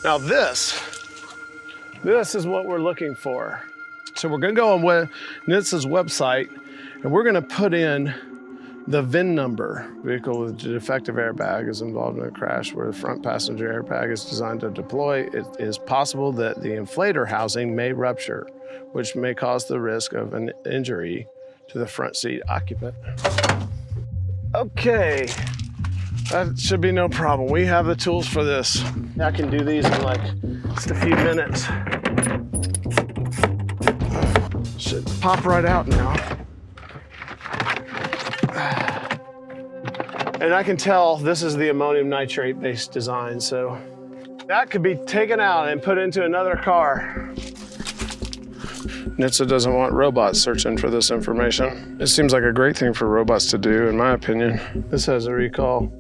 Now this is what we're looking for. So we're gonna go on NHTSA's website and we're gonna put in the VIN number. Vehicle with defective airbag is involved in a crash where the front passenger airbag is designed to deploy. It is possible that the inflator housing may rupture, which may cause the risk of an injury to the front seat occupant. Okay, that should be no problem. We have the tools for this. I can do these in like just a few minutes. Should pop right out now. And I can tell this is the ammonium nitrate based design, so that could be taken out and put into another car. NHTSA doesn't want robots searching for this information. It seems like a great thing for robots to do, in my opinion. This has a recall.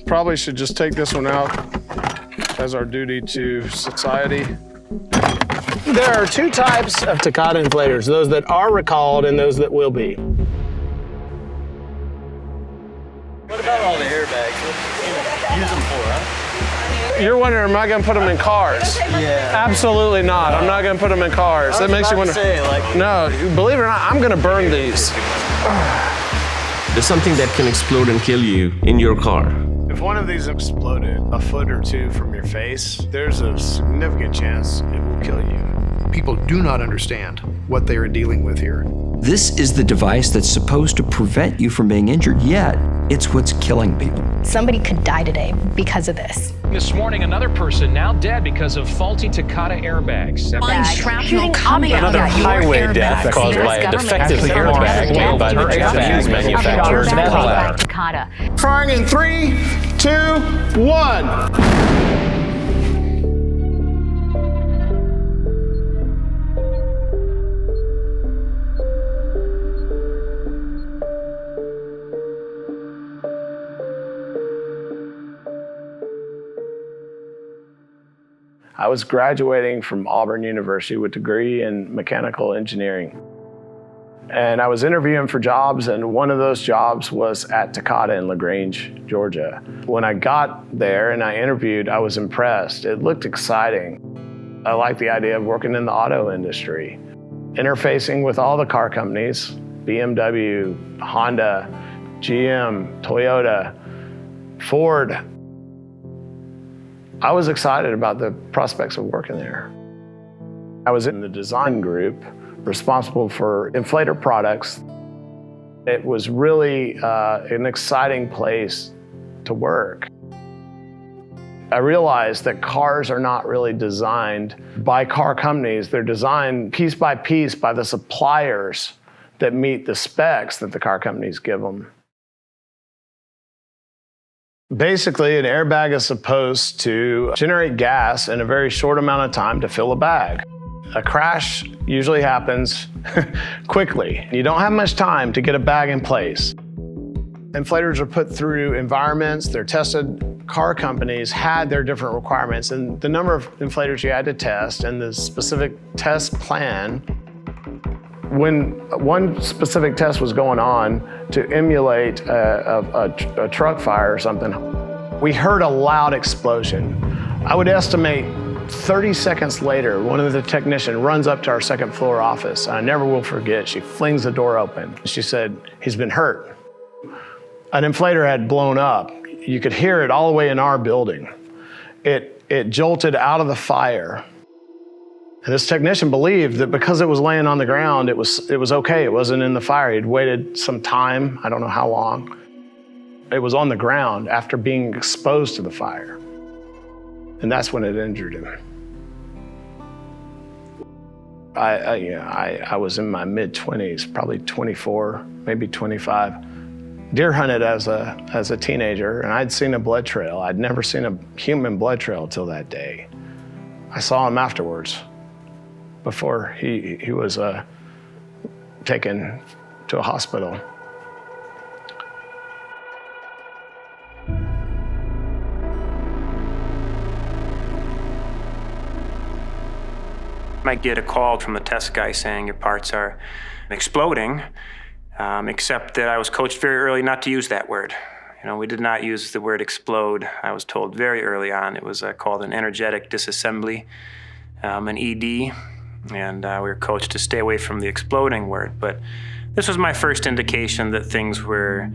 Probably should just take this one out as our duty to society. There are two types of Takata inflators, those that are recalled and those that will be. What about all the airbags? What do you use them for, huh? You're wondering, am I gonna put them in cars? Yeah. Absolutely not. I'm not gonna put them in cars. That makes you wonder. No, believe it or not, I'm gonna burn these. There's something that can explode and kill you in your car. If one of these exploded a foot or two from your face, there's a significant chance it will kill you. People do not understand what they are dealing with here. This is the device that's supposed to prevent you from being injured, yet it's what's killing people. Somebody could die today because of this. This morning, another person now dead because of faulty Takata airbags. Another highway death caused by a defective airbag made by the Japanese manufacturer Takata. Firing in 3, 2, 1. I was graduating from Auburn University with a degree in mechanical engineering. And I was interviewing for jobs, and one of those jobs was at Takata in LaGrange, Georgia. When I got there and I interviewed, I was impressed. It looked exciting. I liked the idea of working in the auto industry, interfacing with all the car companies, BMW, Honda, GM, Toyota, Ford. I was excited about the prospects of working there. I was in the design group responsible for inflator products. It was really an exciting place to work. I realized that cars are not really designed by car companies. They're designed piece by piece by the suppliers that meet the specs that the car companies give them. Basically, an airbag is supposed to generate gas in a very short amount of time to fill a bag. A crash usually happens quickly. You don't have much time to get a bag in place. Inflators are put through environments, they're tested. Car companies had their different requirements, and the number of inflators you had to test and the specific test plan. When one specific test was going on to emulate a truck fire or something, we heard a loud explosion. I would estimate 30 seconds later, one of the technicians runs up to our second floor office. I never will forget, she flings the door open. She said, "He's been hurt." An inflator had blown up. You could hear it all the way in our building. It jolted out of the fire. And this technician believed that because it was laying on the ground, it was okay. It wasn't in the fire. He'd waited some time, I don't know how long. It was on the ground after being exposed to the fire. And that's when it injured him. I was in my mid-20s, probably 24, maybe 25. Deer hunted as a teenager, and I'd seen a blood trail. I'd never seen a human blood trail till that day. I saw him afterwards, before he was taken to a hospital. Might get a call from the test guy saying your parts are exploding, except that I was coached very early not to use that word. We did not use the word explode. I was told very early on it was called an energetic disassembly, an ED, and we were coached to stay away from the exploding word. But this was my first indication that things were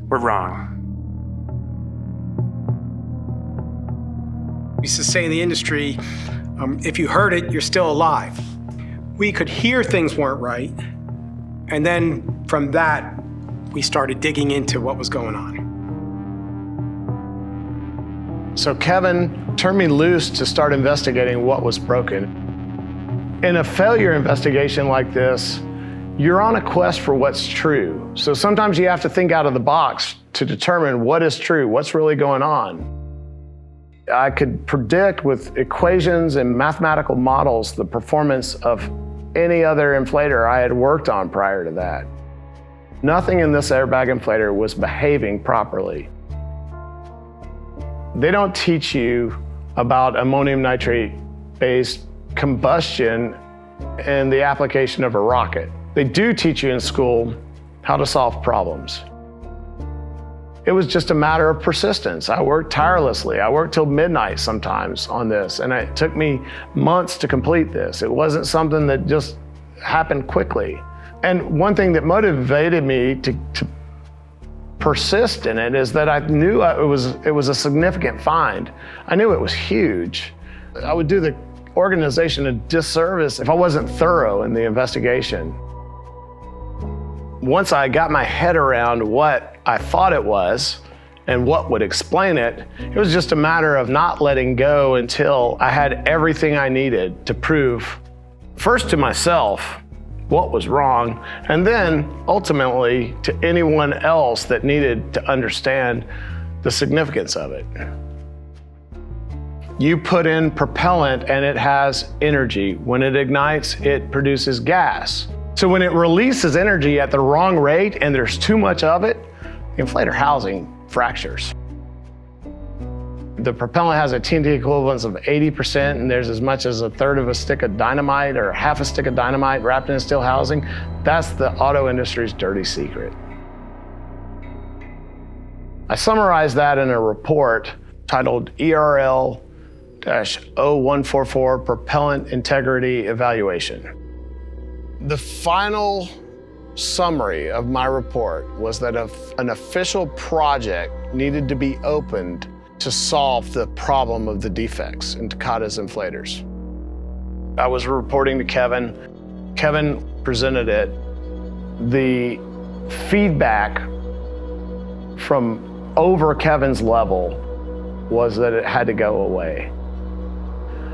wrong. We used to say in the industry, if you heard it, you're still alive. We could hear things weren't right, and then from that, we started digging into what was going on. So Kevin turned me loose to start investigating what was broken. In a failure investigation like this, you're on a quest for what's true. So sometimes you have to think out of the box to determine what is true, what's really going on. I could predict with equations and mathematical models the performance of any other inflator I had worked on prior to that. Nothing in this airbag inflator was behaving properly. They don't teach you about ammonium nitrate-based combustion and the application of a rocket. They do teach you in school how to solve problems. It was just a matter of persistence. I worked tirelessly. I worked till midnight sometimes on this, and it took me months to complete this. It wasn't something that just happened quickly. And one thing that motivated me to persist in it is that I knew it was a significant find. I knew it was huge. I would do the organization a disservice if I wasn't thorough in the investigation. Once I got my head around what I thought it was and what would explain it, it was just a matter of not letting go until I had everything I needed to prove, first to myself, what was wrong, and then ultimately to anyone else that needed to understand the significance of it. You put in propellant and it has energy. When it ignites, it produces gas. So when it releases energy at the wrong rate and there's too much of it, the inflator housing fractures. The propellant has a TNT equivalence of 80%, and there's as much as a third of a stick of dynamite or half a stick of dynamite wrapped in a steel housing. That's the auto industry's dirty secret. I summarized that in a report titled ERL-0144 Propellant Integrity Evaluation. The final summary of my report was that an official project needed to be opened to solve the problem of the defects in Takata's inflators. I was reporting to Kevin. Kevin presented it. The feedback from over Kevin's level was that it had to go away.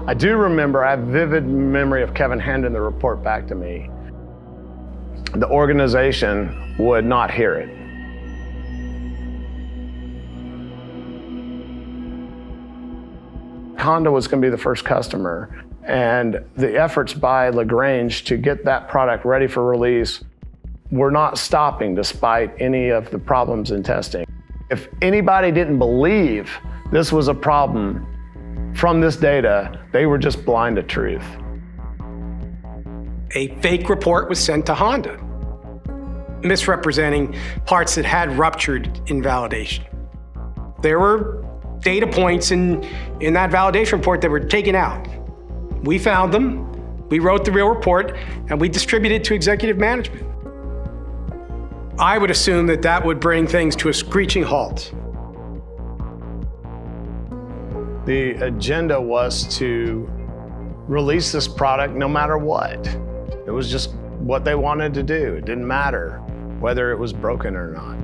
I do remember, I have vivid memory of Kevin handing the report back to me. The organization would not hear it. Honda was going to be the first customer, and the efforts by LaGrange to get that product ready for release were not stopping despite any of the problems in testing. If anybody didn't believe this was a problem from this data, they were just blind to truth. A fake report was sent to Honda, misrepresenting parts that had ruptured in validation. There were data points in that validation report that were taken out. We found them, we wrote the real report, and we distributed it to executive management. I would assume that that would bring things to a screeching halt. The agenda was to release this product no matter what. It was just what they wanted to do. It didn't matter whether it was broken or not.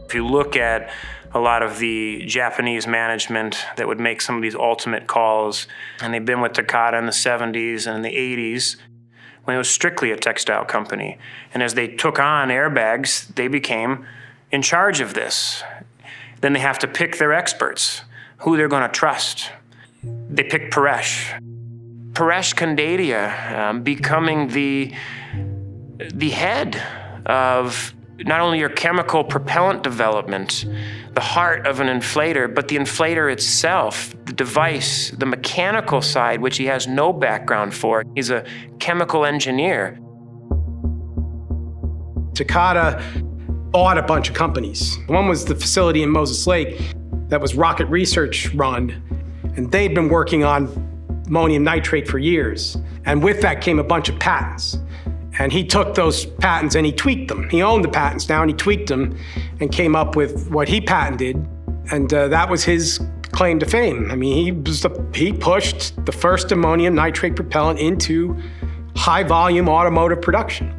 If you look at a lot of the Japanese management that would make some of these ultimate calls, and they've been with Takata in the 70s and the 80s, when it was strictly a textile company. And as they took on airbags, they became in charge of this. Then they have to pick their experts, who they're going to trust. They picked Paresh Kandadia, becoming the head of not only your chemical propellant development, the heart of an inflator, but the inflator itself, the device, the mechanical side, which he has no background for. He's a chemical engineer. Takata bought a bunch of companies. One was the facility in Moses Lake that was rocket research run, and they'd been working on ammonium nitrate for years. And with that came a bunch of patents. And he took those patents and he tweaked them. He owned the patents now and he tweaked them and came up with what he patented. And that was his claim to fame. I mean, he pushed the first ammonium nitrate propellant into high volume automotive production.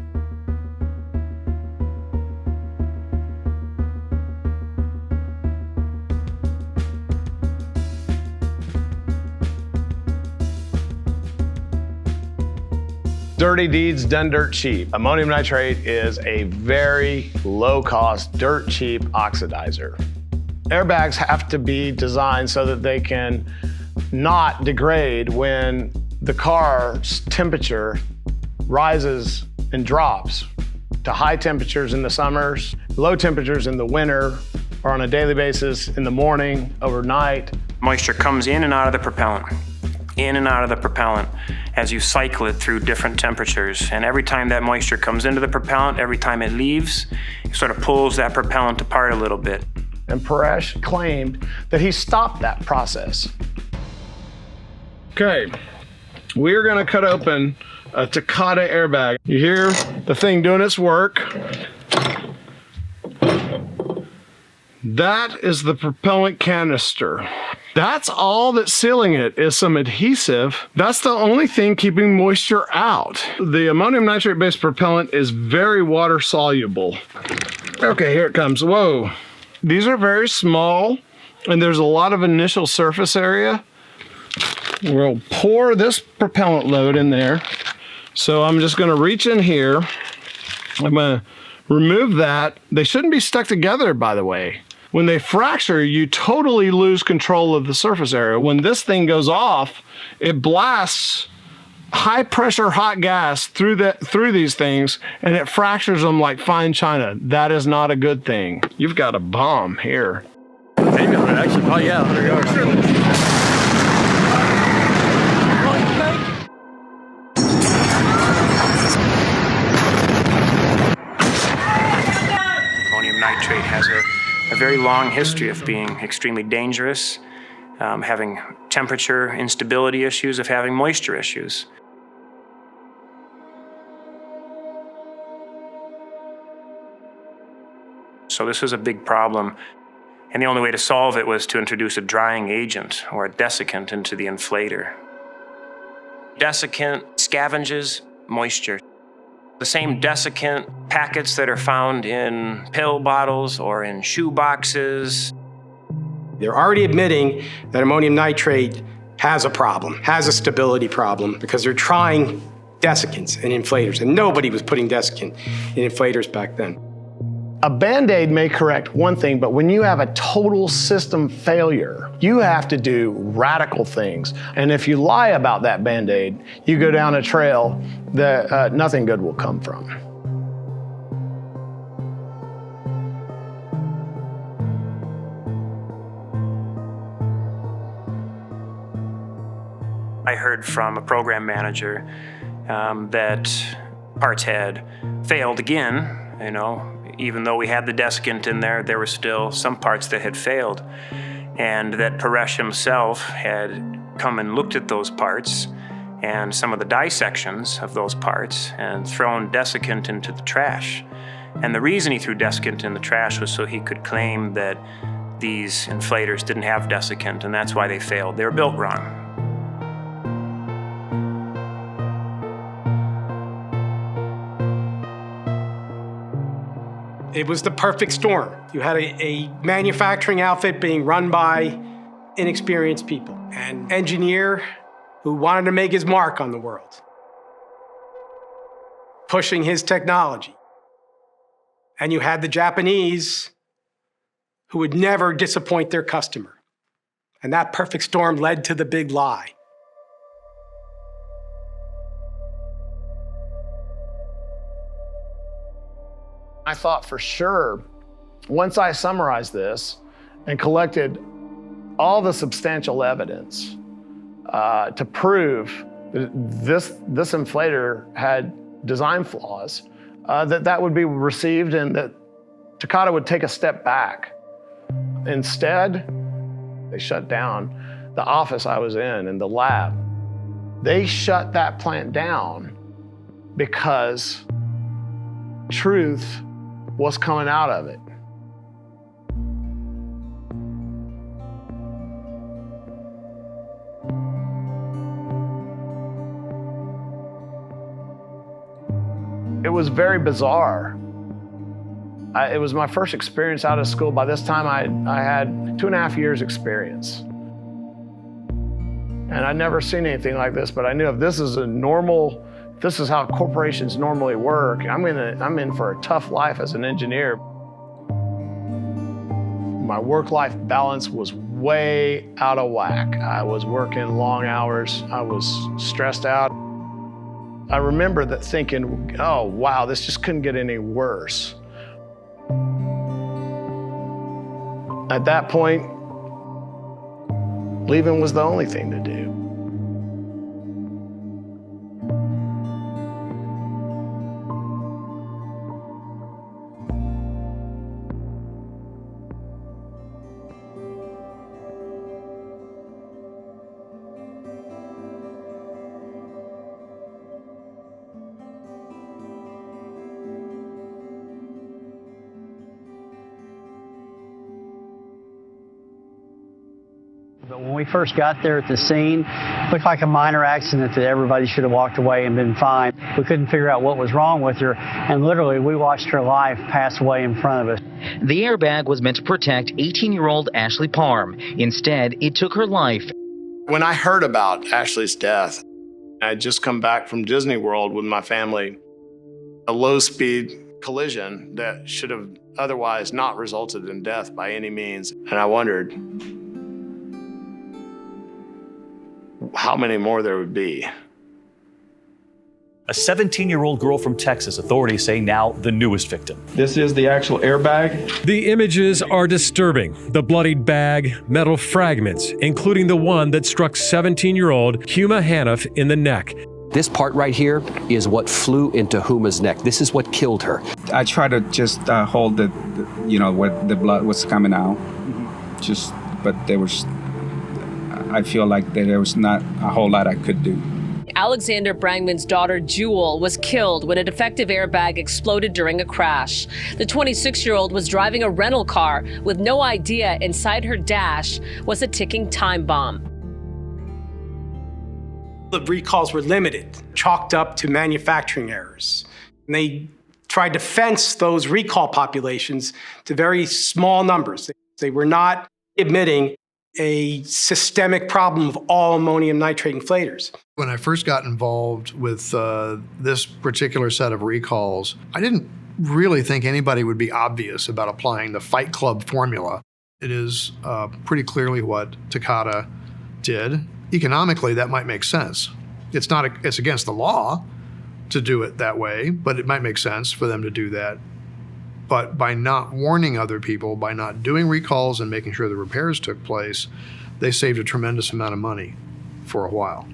Dirty deeds done dirt cheap. Ammonium nitrate is a very low-cost, dirt cheap oxidizer. Airbags have to be designed so that they can not degrade when the car's temperature rises and drops to high temperatures in the summers, low temperatures in the winter, or on a daily basis in the morning, overnight. Moisture comes in and out of the propellant, in and out of the propellant as you cycle it through different temperatures. And every time that moisture comes into the propellant, every time it leaves, it sort of pulls that propellant apart a little bit. And Paresh claimed that he stopped that process. Okay, we're gonna cut open a Takata airbag. You hear the thing doing its work. That is the propellant canister. That's all that's sealing it is some adhesive. That's the only thing keeping moisture out. The ammonium nitrate-based propellant is very water soluble. Okay, here it comes. Whoa. These are very small and there's a lot of initial surface area. We'll pour this propellant load in there. So I'm just gonna reach in here. I'm gonna remove that. They shouldn't be stuck together, by the way. When they fracture, you totally lose control of the surface area. When this thing goes off, it blasts high pressure hot gas through these things and it fractures them like fine china. That is not a good thing. You've got a bomb here. Maybe on it, actually, probably, yeah, 100 yards. Ammonium nitrate has a very long history of being extremely dangerous, having temperature instability issues, of having moisture issues. So this was a big problem. And the only way to solve it was to introduce a drying agent or a desiccant into the inflator. Desiccant scavenges moisture. The same desiccant packets that are found in pill bottles or in shoe boxes. They're already admitting that ammonium nitrate has a problem, has a stability problem, because they're trying desiccants in inflators, and nobody was putting desiccant in inflators back then. A Band-Aid may correct one thing, but when you have a total system failure, you have to do radical things. And if you lie about that Band-Aid, you go down a trail that nothing good will come from. I heard from a program manager that parts had failed again, you know. Even though we had the desiccant in there, there were still some parts that had failed. And that Paresh himself had come and looked at those parts and some of the dissections of those parts and thrown desiccant into the trash. And the reason he threw desiccant in the trash was so he could claim that these inflators didn't have desiccant, and that's why they failed. They were built wrong. It was the perfect storm. You had a manufacturing outfit being run by inexperienced people, an engineer who wanted to make his mark on the world, pushing his technology. And you had the Japanese who would never disappoint their customer. And that perfect storm led to the big lie. I thought for sure, once I summarized this and collected all the substantial evidence to prove that this inflator had design flaws, that would be received and that Takata would take a step back. Instead, they shut down the office I was in and the lab. They shut that plant down because truth was coming out of it. It was very bizarre. It was my first experience out of school. By this time, I had 2.5 years experience. And I'd never seen anything like this, but I knew if this is this is how corporations normally work, I'm in for a tough life as an engineer. My work-life balance was way out of whack. I was working long hours. I was stressed out. I remember that thinking, oh, wow, this just couldn't get any worse. At that point, leaving was the only thing to do. But when we first got there at the scene, it looked like a minor accident that everybody should have walked away and been fine. We couldn't figure out what was wrong with her, and literally we watched her life pass away in front of us. The airbag was meant to protect 18-year-old Ashley Parham. Instead, it took her life. When I heard about Ashley's death, I'd just come back from Disney World with my family. A low-speed collision that should have otherwise not resulted in death by any means. And I wondered how many more there would be. A 17-year-old girl from Texas, authorities say now the newest victim. This is the actual airbag. The images are disturbing. The bloodied bag, metal fragments, including the one that struck 17-year-old Huma Haniff in the neck. This part right here is what flew into Huma's neck. This is what killed her. I tried to just hold the where the blood was coming out. But there was, I feel like there was not a whole lot I could do. Alexander Brangman's daughter, Jewel, was killed when a defective airbag exploded during a crash. The 26-year-old was driving a rental car with no idea inside her dash was a ticking time bomb. The recalls were limited, chalked up to manufacturing errors. And they tried to fence those recall populations to very small numbers. They were not admitting a systemic problem of all ammonium nitrate inflators. When I first got involved with this particular set of recalls, I didn't really think anybody would be obvious about applying the Fight Club formula. It is pretty clearly what Takata did. Economically, that might make sense. It's against the law to do it that way, but it might make sense for them to do that. But by not warning other people, by not doing recalls and making sure the repairs took place, they saved a tremendous amount of money for a while.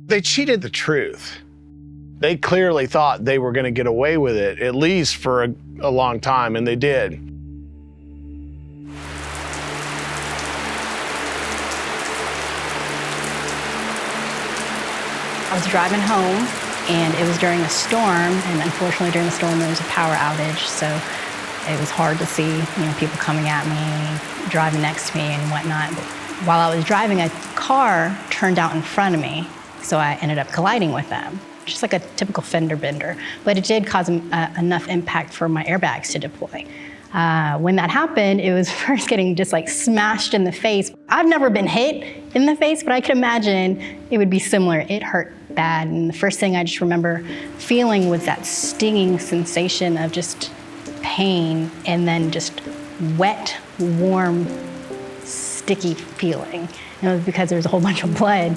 They cheated the truth. They clearly thought they were going to get away with it, at least for a long time, and they did. I was driving home, and it was during a storm, and unfortunately during the storm there was a power outage, so it was hard to see people coming at me, driving next to me and whatnot. But while I was driving, a car turned out in front of me, so I ended up colliding with them. Just like a typical fender bender, but it did cause enough impact for my airbags to deploy. When that happened, it was first getting just like smashed in the face. I've never been hit in the face, but I could imagine it would be similar. It hurt bad, and the first thing I just remember feeling was that stinging sensation of just pain, and then just wet, warm, sticky feeling. And it was because there was a whole bunch of blood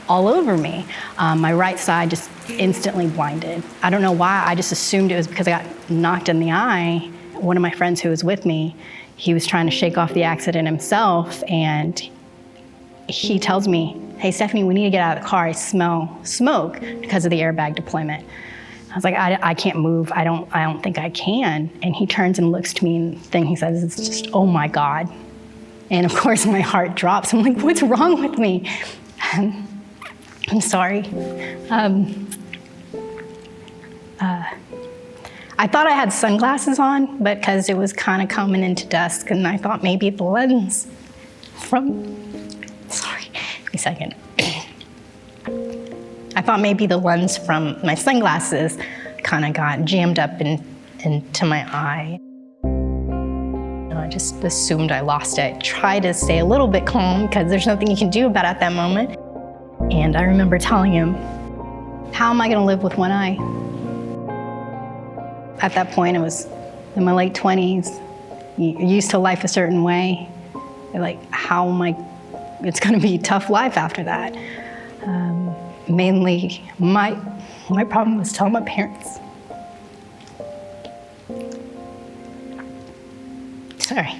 all over me. My right side just instantly blinded. I don't know why, I just assumed it was because I got knocked in the eye. One of my friends who was with me, he was trying to shake off the accident himself, and he tells me, "Hey, Stephanie, we need to get out of the car. I smell smoke because of the airbag deployment." I was like, I can't move. I don't think I can. And he turns and looks to me, and the thing he says is just, "Oh my God." And of course my heart drops. I'm like, what's wrong with me? I'm sorry. I thought I had sunglasses on, but because it was kind of coming into dusk, and I thought maybe the lens sorry, give me a second. I thought maybe the lens from my sunglasses kind of got jammed up into my eye. I just assumed I lost it. I tried to stay a little bit calm because there's nothing you can do about it at that moment. And I remember telling him, how am I going to live with one eye? At that point, I was in my late 20s. You're used to life a certain way. You're like, how am I? It's going to be a tough life after that. Mainly, my problem was telling my parents. Sorry.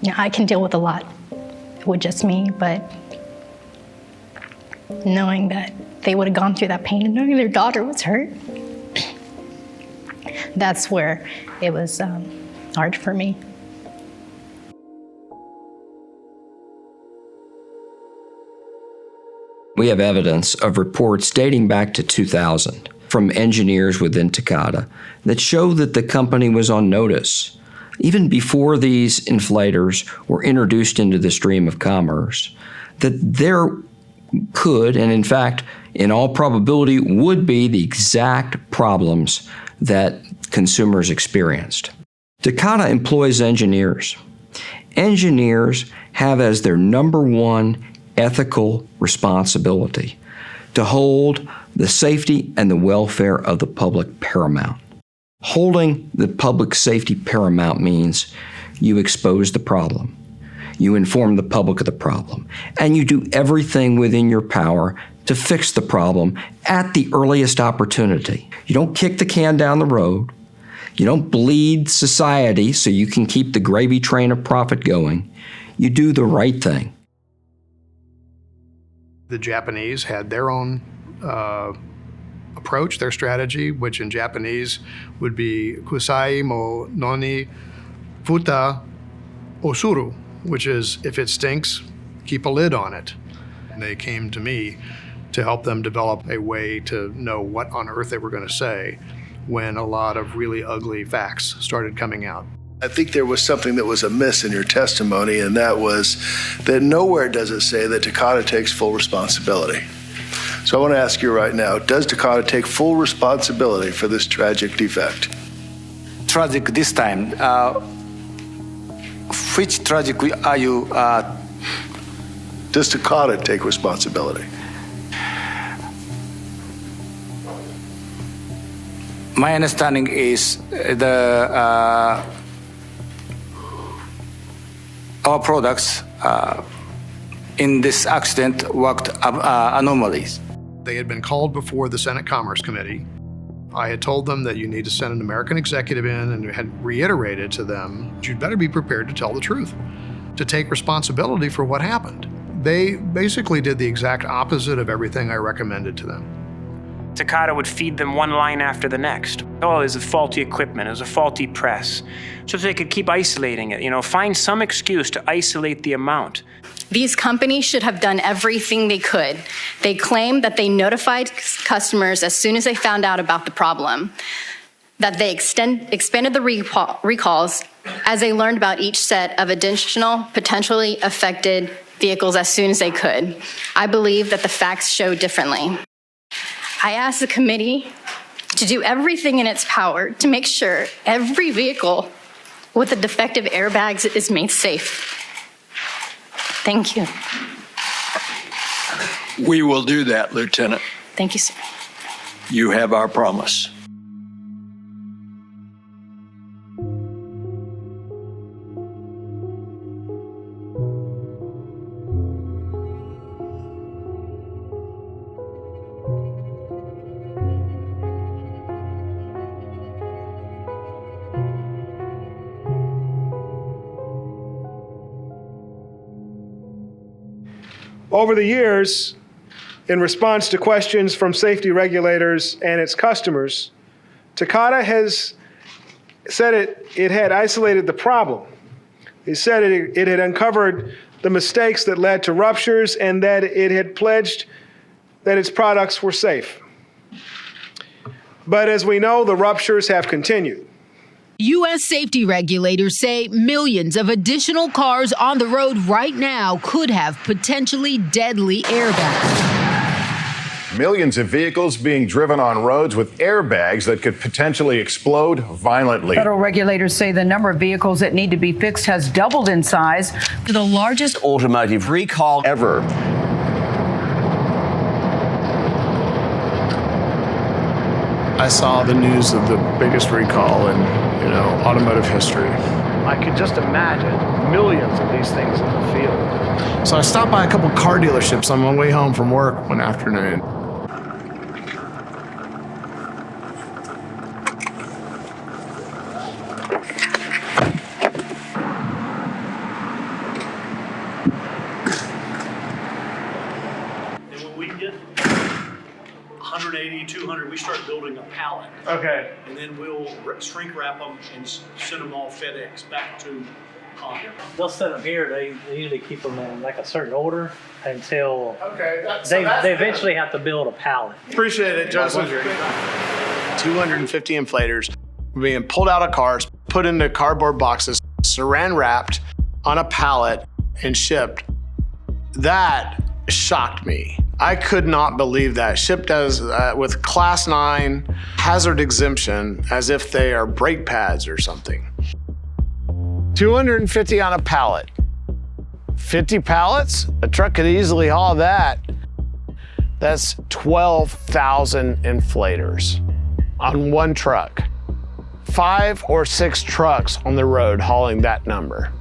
Yeah, I can deal with a lot with just me, but knowing that they would have gone through that pain and knowing their daughter was hurt, that's where it was hard for me. We have evidence of reports dating back to 2000 from engineers within Takata that show that the company was on notice, even before these inflators were introduced into the stream of commerce, that there could, and in fact, in all probability, would be the exact problems that consumers experienced. Takata employs engineers. Engineers have as their number one ethical responsibility to hold the safety and the welfare of the public paramount. Holding the public safety paramount means you expose the problem, you inform the public of the problem, and you do everything within your power to fix the problem at the earliest opportunity. You don't kick the can down the road. You don't bleed society so you can keep the gravy train of profit going. You do the right thing. The Japanese had their own approach, their strategy, which in Japanese would be kusai mo noni futa osuru, which is if it stinks, keep a lid on it. And they came to me to help them develop a way to know what on earth they were going to say when a lot of really ugly facts started coming out. I think there was something that was amiss in your testimony, and that was that nowhere does it say that Takata takes full responsibility. So I want to ask you right now, does Takata take full responsibility for this tragic defect? Tragic this time. Which tragic are you? Does Takata take responsibility? My understanding is our products in this accident worked anomalies. They had been called before the Senate Commerce Committee. I had told them that you need to send an American executive in and had reiterated to them, you'd better be prepared to tell the truth, to take responsibility for what happened. They basically did the exact opposite of everything I recommended to them. Takata would feed them one line after the next. Oh, it was a faulty equipment, it was a faulty press. So they could keep isolating it, find some excuse to isolate the amount. These companies should have done everything they could. They claimed that they notified customers as soon as they found out about the problem, that they expanded the recalls as they learned about each set of additional potentially affected vehicles as soon as they could. I believe that the facts show differently. I asked the committee to do everything in its power to make sure every vehicle with the defective airbags is made safe. Thank you. We will do that, Lieutenant. Thank you, sir. You have our promise. Over the years, In response to questions from safety regulators and its customers, Takata has said it had isolated the problem. It said it had uncovered the mistakes that led to ruptures and that it had pledged that its products were safe. But as we know, the ruptures have continued. U.S. safety regulators say millions of additional cars on the road right now could have potentially deadly airbags. Millions of vehicles being driven on roads with airbags that could potentially explode violently. Federal regulators say the number of vehicles that need to be fixed has doubled in size to the largest Automotive recall ever. I saw the news of the biggest recall in, automotive history. I could just imagine millions of these things in the field. So I stopped by a couple car dealerships on my way home from work one afternoon. And when we get 180, 200, we start building a pallet. Okay. And then we'll shrink wrap them and send them all FedEx back to Honda. They'll set them here. They usually keep them in like a certain order until they eventually have to build a pallet. Appreciate it, Joseph. 250 inflators being pulled out of cars, put into cardboard boxes, saran wrapped on a pallet and shipped. That shocked me. I could not believe that. Shipped as with Class 9 hazard exemption as if they are brake pads or something. 250 on a pallet. 50 pallets? A truck could easily haul that. That's 12,000 inflators on one truck. 5 or 6 trucks on the road hauling that number.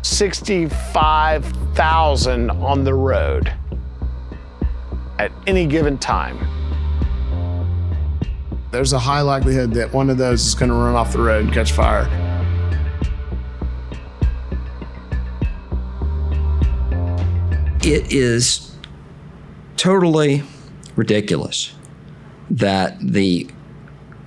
65,000 on the road at any given time. There's a high likelihood that one of those is going to run off the road and catch fire. It is totally ridiculous that the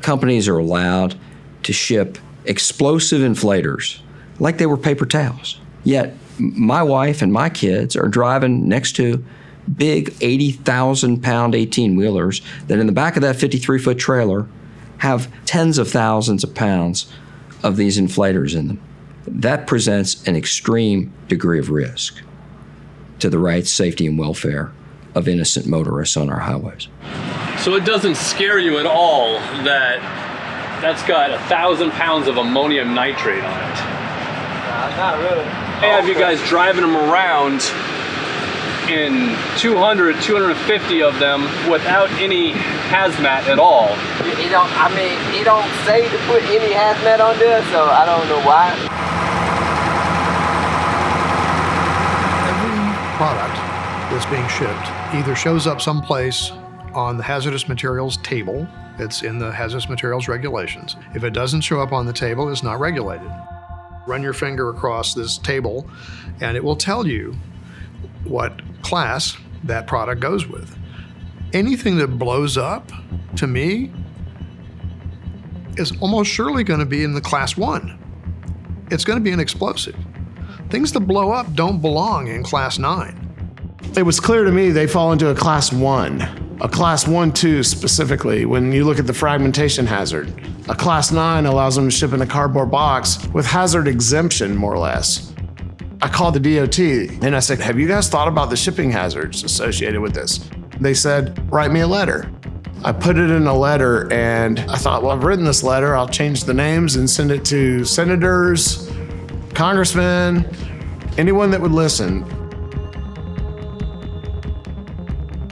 companies are allowed to ship explosive inflators like they were paper towels. Yet my wife and my kids are driving next to big 80,000-pound 18-wheelers that in the back of that 53-foot trailer have tens of thousands of pounds of these inflators in them. That presents an extreme degree of risk to the rights, safety, and welfare of innocent motorists on our highways. So it doesn't scare you at all that that's got 1,000 pounds of ammonium nitrate on it? Not really. They have you guys driving them around in 200, 250 of them without any hazmat at all. It don't say to put any hazmat on there, so I don't know why. Product that's being shipped either shows up someplace on the hazardous materials table. It's in the hazardous materials regulations. If it doesn't show up on the table, it's not regulated. Run your finger across this table and it will tell you what class that product goes with. Anything that blows up, to me, is almost surely going to be in the class 1. It's going to be an explosive. Things that blow up don't belong in class 9. It was clear to me they fall into a class 1, a class 1-2 specifically when you look at the fragmentation hazard. A class 9 allows them to ship in a cardboard box with hazard exemption, more or less. I called the DOT and I said, have you guys thought about the shipping hazards associated with this? They said, write me a letter. I put it in a letter and I thought, well, I've written this letter, I'll change the names and send it to senators, congressmen, anyone that would listen.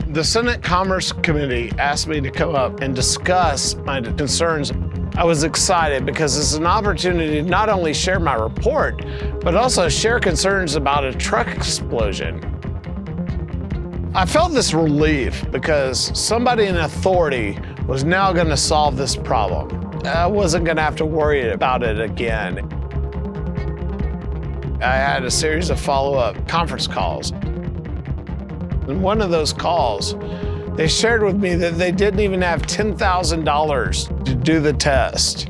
The Senate Commerce Committee asked me to come up and discuss my concerns. I was excited because it's an opportunity to not only share my report, but also share concerns about a truck explosion. I felt this relief because somebody in authority was now going to solve this problem. I wasn't going to have to worry about it again. I had a series of follow-up conference calls. In one of those calls, they shared with me that they didn't even have $10,000 to do the test.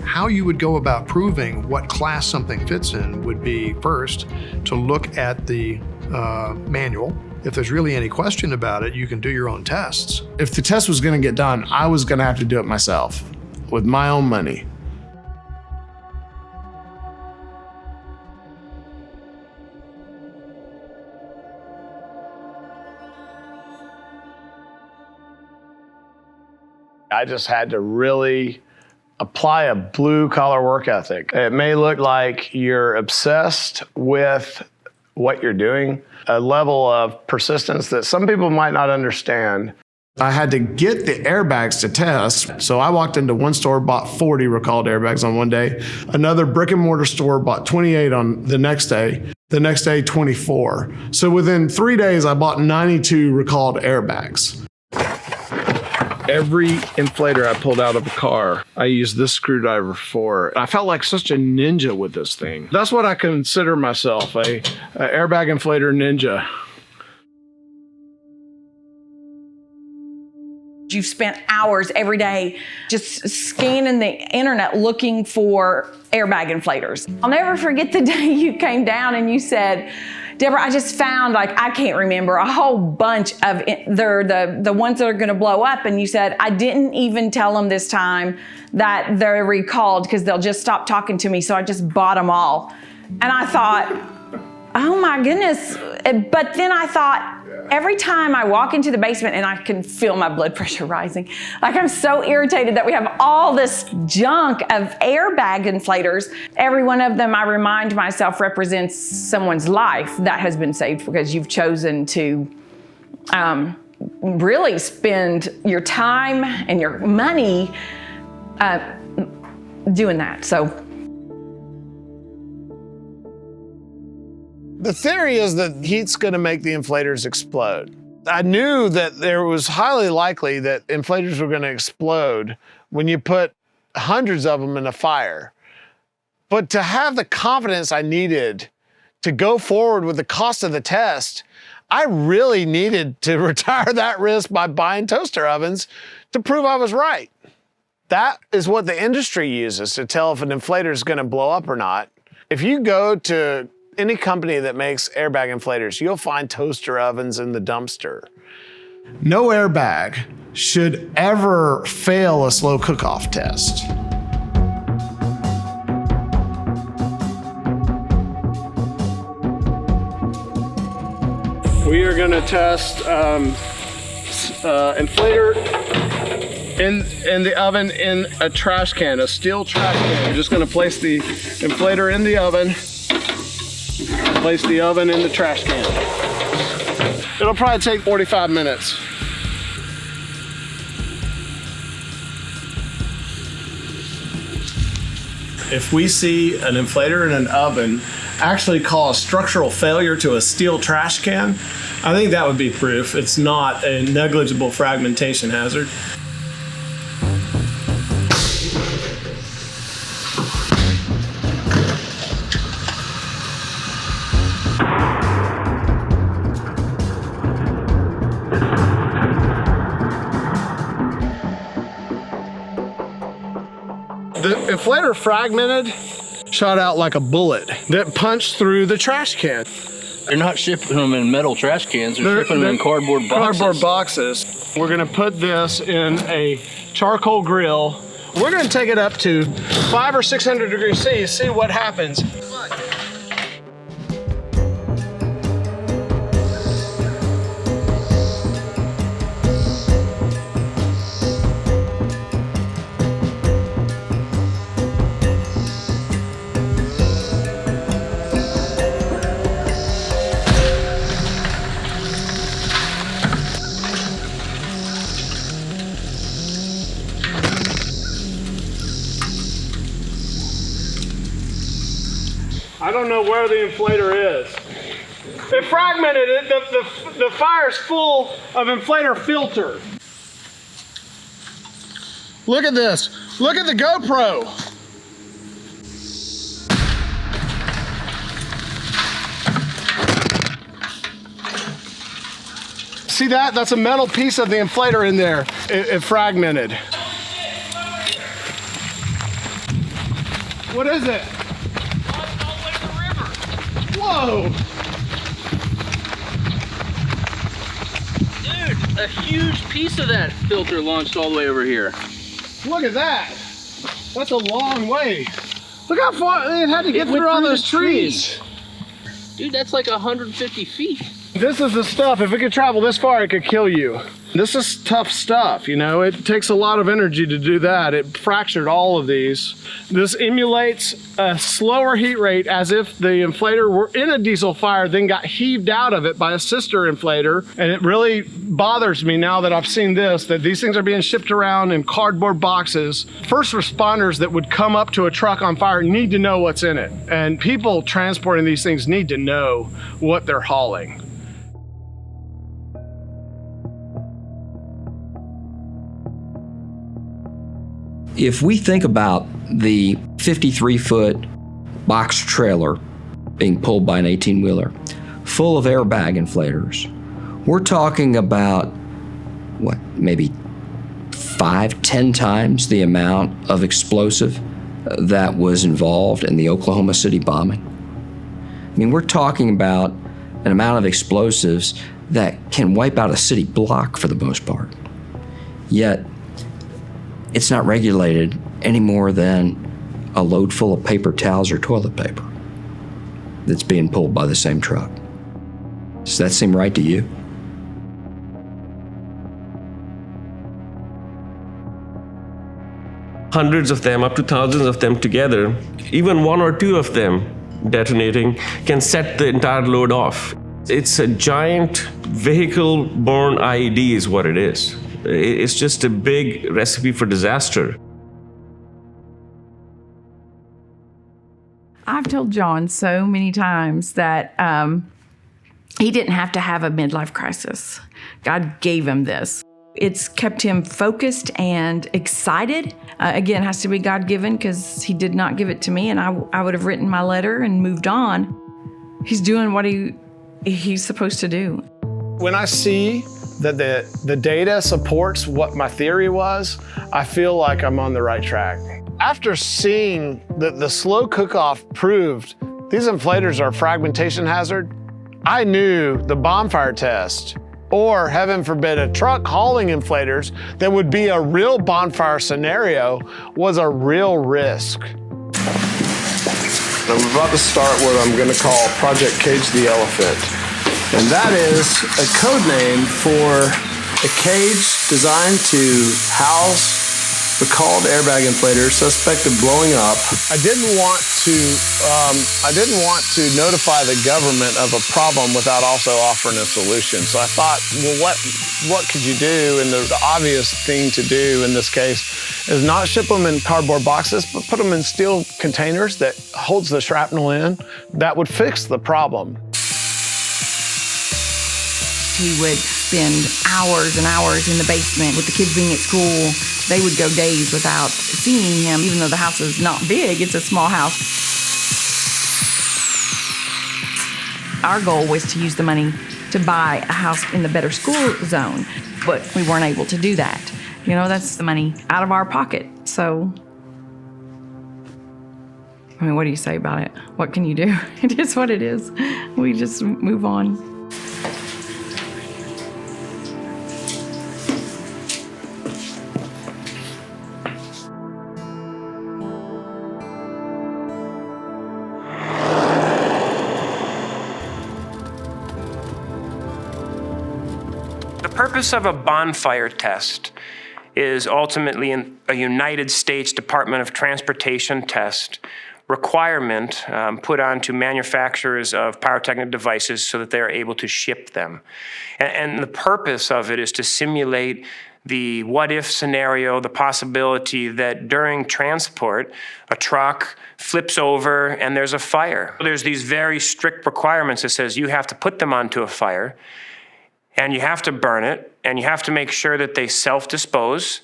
How you would go about proving what class something fits in would be first to look at the manual. If there's really any question about it, you can do your own tests. If the test was going to get done, I was going to have to do it myself with my own money. I just had to really apply a blue-collar work ethic. It may look like you're obsessed with what you're doing, a level of persistence that some people might not understand. I had to get the airbags to test. So I walked into one store, bought 40 recalled airbags on one day. Another brick and mortar store bought 28 on the next day. The next day, 24. So within 3 days, I bought 92 recalled airbags. Every inflator I pulled out of a car, I used this screwdriver for. I felt like such a ninja with this thing. That's what I consider myself, a airbag inflator ninja. You've spent hours every day just scanning the internet looking for airbag inflators. I'll never forget the day you came down and you said, Deborah, I just found, like, I can't remember, a whole bunch of, they're the ones that are gonna blow up. And you said, I didn't even tell them this time that they're recalled because they'll just stop talking to me. So I just bought them all. And I thought, oh my goodness. But then I thought, every time I walk into the basement and I can feel my blood pressure rising, like I'm so irritated that we have all this junk of airbag inflators. Every one of them, I remind myself, represents someone's life that has been saved because you've chosen to really spend your time and your money doing that. So. The theory is that heat's going to make the inflators explode. I knew that there was highly likely that inflators were going to explode when you put hundreds of them in a fire. But to have the confidence I needed to go forward with the cost of the test, I really needed to retire that risk by buying toaster ovens to prove I was right. That is what the industry uses to tell if an inflator is going to blow up or not. If you go to any company that makes airbag inflators, you'll find toaster ovens in the dumpster. No airbag should ever fail a slow cook-off test. We are going to test inflator in the oven in a trash can, a steel trash can. We're just going to place the inflator in the oven. Place the oven in the trash can. It'll probably take 45 minutes. If we see an inflator in an oven actually cause structural failure to a steel trash can, I think that would be proof it's not a negligible fragmentation hazard. The inflator fragmented, shot out like a bullet that punched through the trash can. They're not shipping them in metal trash cans, they're shipping them in cardboard boxes. Cardboard boxes. We're gonna put this in a charcoal grill. We're gonna take it up to 500 or 600 degrees C, see what happens. I don't know where the inflator is. It fragmented it. The fire's full of inflator filter. Look at this. Look at the GoPro. See that? That's a metal piece of the inflator in there. It fragmented. What is it? Whoa! Dude, a huge piece of that filter launched all the way over here. Look at that. That's a long way. Look how far it had to get through all those trees. Dude, that's like 150 feet. This is the stuff, if it could travel this far, it could kill you. This is tough stuff, you know? It takes a lot of energy to do that. It fractured all of these. This emulates a slower heat rate as if the inflator were in a diesel fire, then got heaved out of it by a sister inflator. And it really bothers me now that I've seen this, that these things are being shipped around in cardboard boxes. First responders that would come up to a truck on fire need to know what's in it. And people transporting these things need to know what they're hauling. If we think about the 53-foot box trailer being pulled by an 18-wheeler full of airbag inflators, we're talking about, what, maybe 5-10 times the amount of explosive that was involved in the Oklahoma City bombing. I mean, we're talking about an amount of explosives that can wipe out a city block for the most part. Yet, it's not regulated any more than a load full of paper towels or toilet paper that's being pulled by the same truck. Does that seem right to you? Hundreds of them, up to thousands of them together, even one or two of them detonating can set the entire load off. It's a giant vehicle-borne IED is what it is. It's just a big recipe for disaster. I've told John so many times that he didn't have to have a midlife crisis. God gave him this. It's kept him focused and excited. Again, it has to be God-given because he did not give it to me, and I would have written my letter and moved on. He's doing what he's supposed to do. When I see that the data supports what my theory was, I feel like I'm on the right track. After seeing that the slow cook-off proved these inflators are a fragmentation hazard, I knew the bonfire test, or heaven forbid, a truck hauling inflators that would be a real bonfire scenario, was a real risk. I'm about to start what I'm gonna call Project Cage the Elephant. And that is a code name for a cage designed to house the called airbag inflator suspect of blowing up. I didn't want to notify the government of a problem without also offering a solution. So I thought, well, what could you do? And the obvious thing to do in this case is not ship them in cardboard boxes, but put them in steel containers that holds the shrapnel in. That would fix the problem. He would spend hours and hours in the basement with the kids being at school. They would go days without seeing him, even though the house is not big, it's a small house. Our goal was to use the money to buy a house in the better school zone, but we weren't able to do that. You know, that's the money out of our pocket. So, I mean, what do you say about it? What can you do? It is what it is. We just move on. The purpose of a bonfire test is ultimately a United States Department of Transportation test requirement put onto manufacturers of pyrotechnic devices so that they are able to ship them. And the purpose of it is to simulate the what-if scenario, the possibility that during transport, a truck flips over and there's a fire. There's these very strict requirements that says you have to put them onto a fire, and you have to burn it, and you have to make sure that they self-dispose,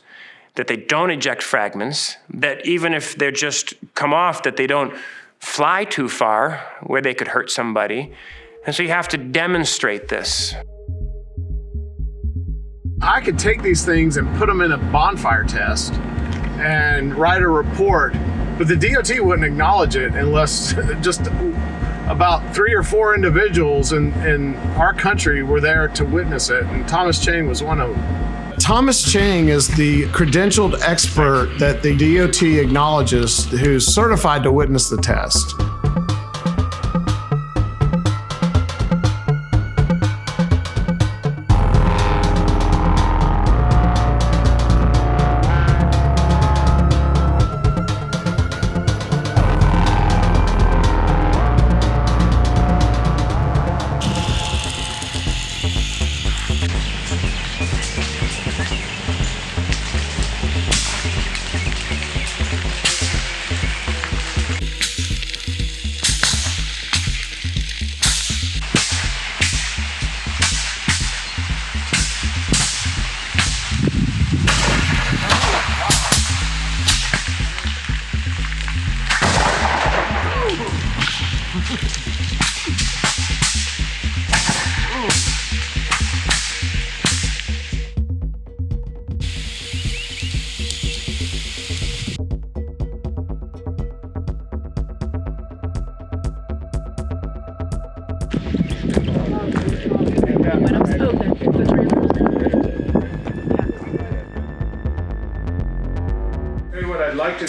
that they don't eject fragments, that even if they're just come off, that they don't fly too far where they could hurt somebody. And so you have to demonstrate this. I could take these things and put them in a bonfire test and write a report, but the DOT wouldn't acknowledge it unless just about 3 or 4 individuals in our country were there to witness it, and Thomas Chang was one of them. Thomas Chang is the credentialed expert that the DOT acknowledges who's certified to witness the test.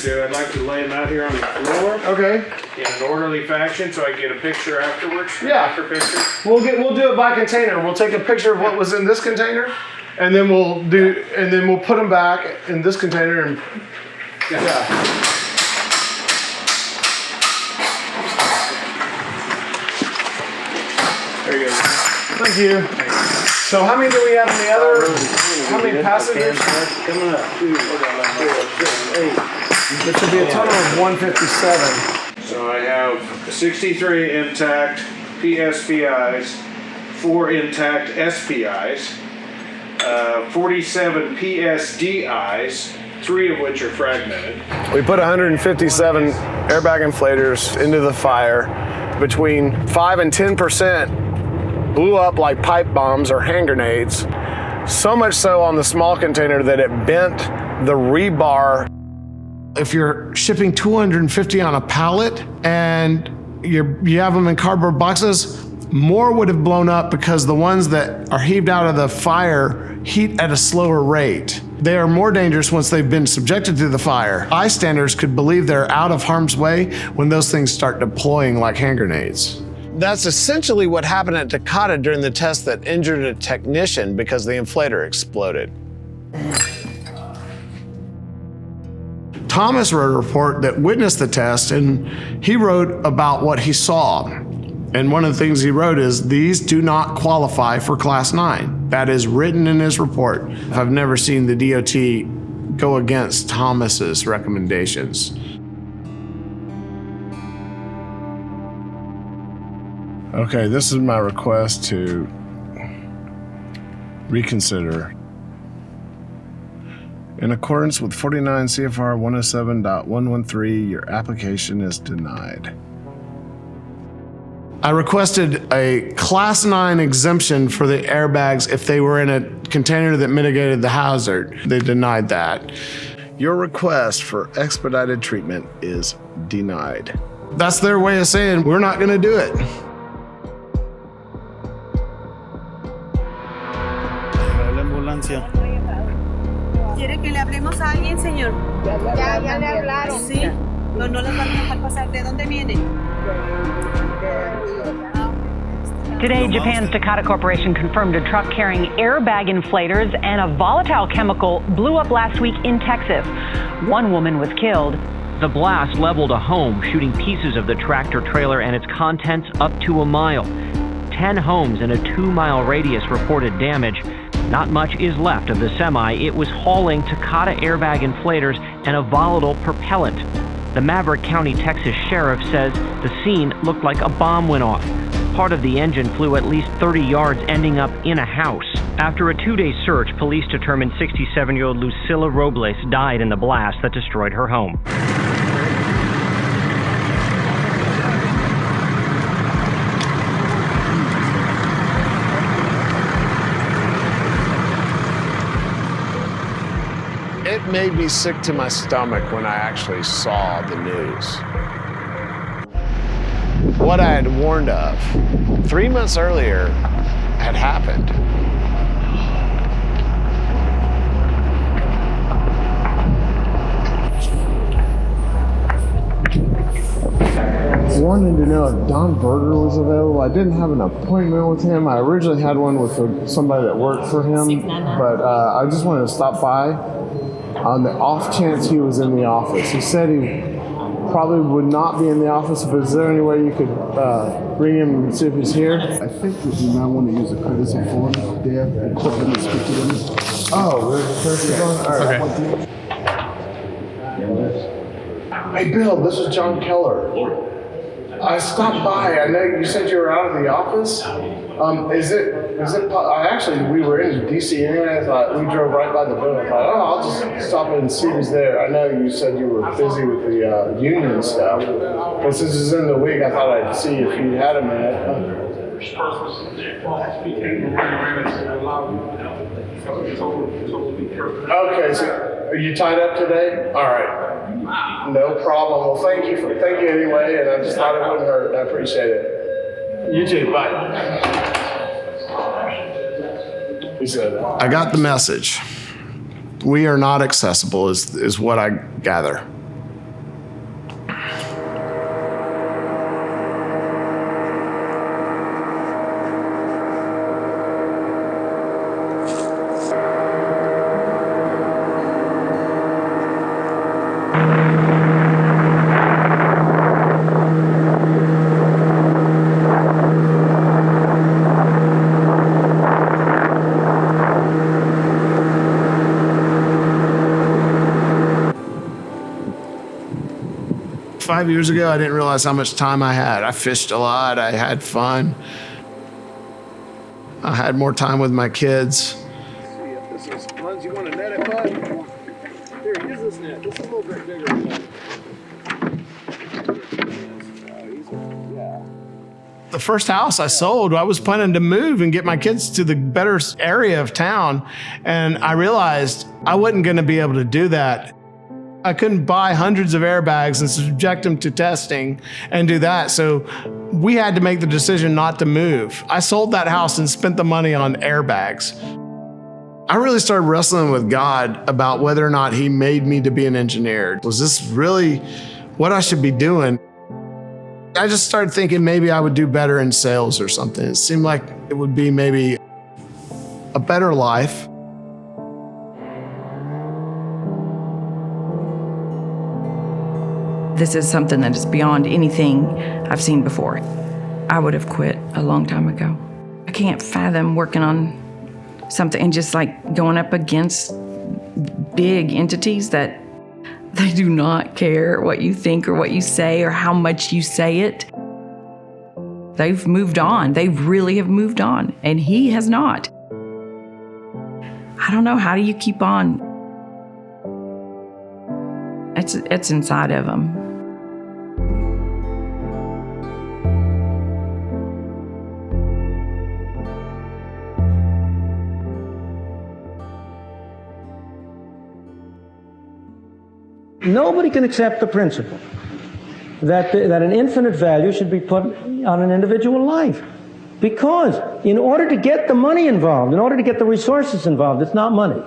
I'd like to lay them out here on the floor. Okay. In an orderly fashion, so I get a picture afterwards. Yeah. After picture. We'll do it by container. We'll take a picture of what was in this container, and then we'll put them back in this container and yeah. There you go. Thank you. So how many do we have in the other? How many passengers? Coming up. 2, 4, 8. There should be a total of 157. So I have 63 intact PSPIs, 4 intact SPIs, 47 PSDIs, 3 of which are fragmented. We put 157 airbag inflators into the fire. Between 5 and 10% blew up like pipe bombs or hand grenades. So much so on the small container that it bent the rebar. If you're shipping 250 on a pallet and you have them in cardboard boxes, more would have blown up because the ones that are heaved out of the fire heat at a slower rate. They are more dangerous once they've been subjected to the fire. Bystanders could believe they're out of harm's way when those things start deploying like hand grenades. That's essentially what happened at Takata during the test that injured a technician because the inflator exploded. Thomas wrote a report that witnessed the test, and he wrote about what he saw. And one of the things he wrote is, these do not qualify for Class 9. That is written in his report. I've never seen the DOT go against Thomas's recommendations. Okay, this is my request to reconsider. In accordance with 49 CFR 107.113, your application is denied. I requested a Class 9 exemption for the airbags if they were in a container that mitigated the hazard. They denied that. Your request for expedited treatment is denied. That's their way of saying we're not going to do it. La ambulancia. ¿Quiere que le hablemos a alguien, señor? Ya le hablaron. Sí. No les van a dejar pasar. ¿De dónde viene? Today, Japan's Takata Corporation confirmed a truck carrying airbag inflators and a volatile chemical blew up last week in Texas. One woman was killed. The blast leveled a home, shooting pieces of the tractor trailer and its contents up to a mile. 10 homes in a 2-mile radius reported damage. Not much is left of the semi. It was hauling Takata airbag inflators and a volatile propellant. The Maverick County, Texas sheriff says the scene looked like a bomb went off. Part of the engine flew at least 30 yards, ending up in a house. After a 2-day search, police determined 67-year-old Lucila Robles died in the blast that destroyed her home. made me sick to my stomach when I actually saw the news. What I had warned of 3 months earlier had happened. Wanted to know if Don Berger was available. I didn't have an appointment with him. I originally had one with somebody that worked for him, but I just wanted to stop by on the off chance he was in the office. He said he probably would not be in the office, but is there any way you could bring him and see if he's here? I think that you might want to use a courtesy form. They have equipment to speak to them. Oh, there's a courtesy form? All right. Okay. Hey, Bill, this is John Keller. I stopped by. I know you said you were out of the office. We were in DC anyway. I thought we drove right by the building. I thought, I'll just stop in and see who's there. I know you said you were busy with the union stuff, but since it's in the week, I thought I'd see if you had a minute. Okay, so are you tied up today? All right. No problem. Well, thank you anyway, and I just thought it wouldn't hurt. I appreciate it. You too. Bye. I got the message. We are not accessible, is what I gather. $5 years ago, I didn't realize how much time I had. I fished a lot. I had fun. I had more time with my kids. You want to net it, bud? Here, use this net. This is a little bit bigger. The first house I sold, I was planning to move and get my kids to the better area of town. And I realized I wasn't going to be able to do that. I couldn't buy hundreds of airbags and subject them to testing and do that. So we had to make the decision not to move. I sold that house and spent the money on airbags. I really started wrestling with God about whether or not he made me to be an engineer. Was this really what I should be doing? I just started thinking maybe I would do better in sales or something. It seemed like it would be maybe a better life. This is something that is beyond anything I've seen before. I would have quit a long time ago. I can't fathom working on something and just like going up against big entities that they do not care what you think or what you say or how much you say it. They've moved on. They really have moved on, and he has not. I don't know, how do you keep on? It's inside of them. Nobody can accept the principle that an infinite value should be put on an individual life. Because in order to get the money involved, in order to get the resources involved, it's not money.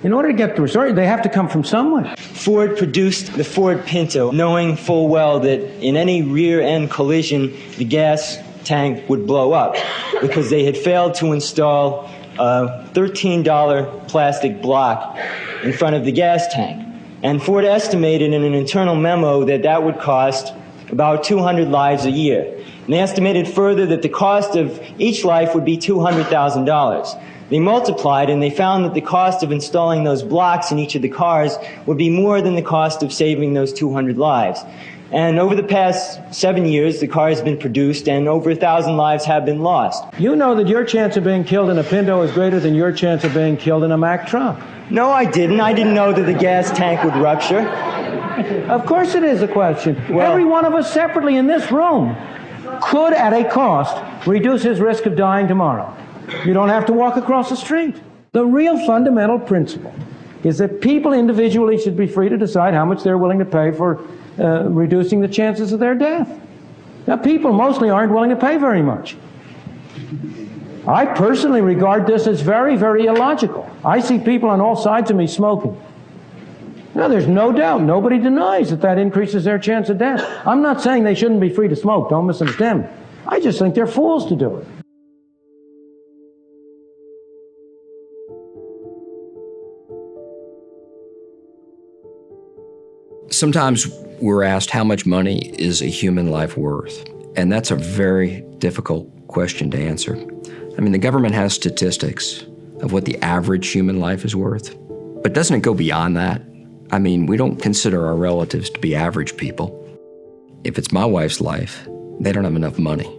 In order to get the resources, they have to come from somewhere. Ford produced the Ford Pinto, knowing full well that in any rear-end collision, the gas tank would blow up because they had failed to install a $13 plastic block in front of the gas tank. And Ford estimated in an internal memo that that would cost about 200 lives a year. And they estimated further that the cost of each life would be $200,000. They multiplied and they found that the cost of installing those blocks in each of the cars would be more than the cost of saving those 200 lives. And over the past 7 years, the car has been produced and over 1,000 lives have been lost. You know that your chance of being killed in a Pinto is greater than your chance of being killed in a Mack truck. No, I didn't. I didn't know that the gas tank would rupture. Of course it is a question. Well, every one of us separately in this room could, at a cost, reduce his risk of dying tomorrow. You don't have to walk across the street. The real fundamental principle is that people individually should be free to decide how much they're willing to pay for reducing the chances of their death. Now, people mostly aren't willing to pay very much. I personally regard this as very, very illogical. I see people on all sides of me smoking. Now, there's no doubt, nobody denies that increases their chance of death. I'm not saying they shouldn't be free to smoke, don't misunderstand me. I just think they're fools to do it. Sometimes we're asked how much money is a human life worth? And that's a very difficult question to answer. I mean, the government has statistics of what the average human life is worth, but doesn't it go beyond that? I mean, we don't consider our relatives to be average people. If it's my wife's life, they don't have enough money.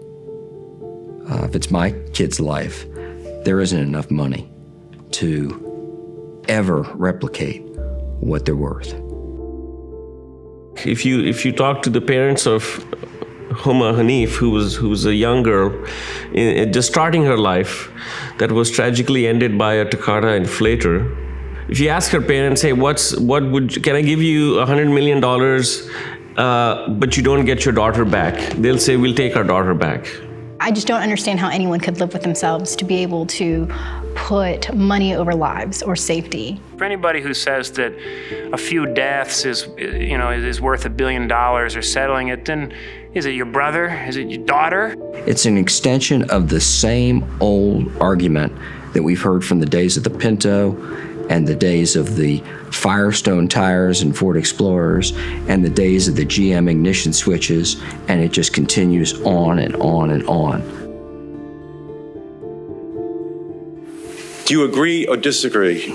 If it's my kid's life, there isn't enough money to ever replicate what they're worth. If you talk to the parents of Huma Hanif, who was a young girl just starting her life, that was tragically ended by a Takata inflator. If you ask her parents, hey, can I give you $100 million, but you don't get your daughter back? They'll say, we'll take our daughter back. I just don't understand how anyone could live with themselves to be able to put money over lives or safety. For anybody who says that a few deaths is worth $1 billion or settling it, then is it your brother? Is it your daughter? It's an extension of the same old argument that we've heard from the days of the Pinto and the days of the Firestone tires and Ford Explorers and the days of the GM ignition switches, and it just continues on and on and on. Do you agree or disagree